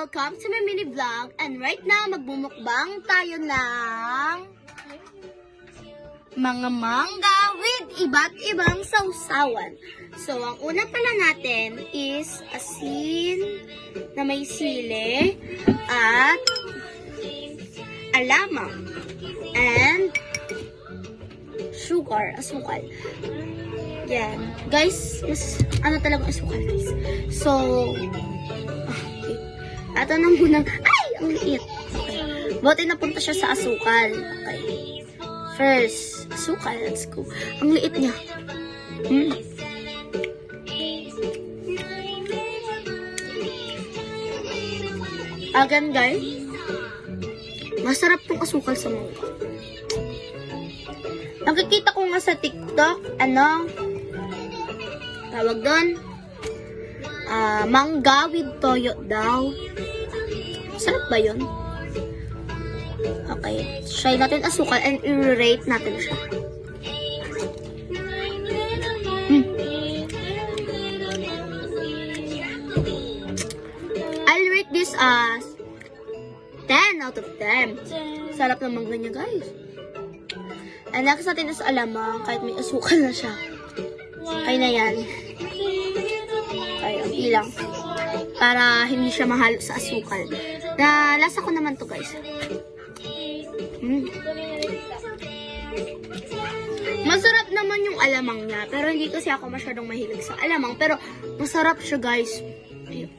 welcome to my mini vlog. And right now, magbumukbang tayo ng mga mangga with iba't ibang sausawan. So, ang una pala natin is asin na may sili at alamang and asukal. Yan. Guys, mas ano talaga asukal, guys. So, ito na muna. Ay! Ang liit. Okay. Buti napunta siya sa asukal. Okay. First, asukal. Let's go. Ang liit niya. Agan, guys. Masarap tong asukal sa mangga. Nakikita ko nga sa TikTok, tawag doon, mangga with toyo daw. Sarap ba yun? Okay. Try natin asukal and i-rate natin siya. I'll rate this as 10 out of 10. Sarap ng mangga niya, guys. And next natin is alamang, kahit may asukal na siya. Kaya na yan. Okay, okay lang. Para hindi siya mahalo sa asukal. Na lasa ko naman to, guys. Masarap naman yung alamang niya. Pero hindi kasi ako masyadong mahilig sa alamang. Pero masarap siya, guys.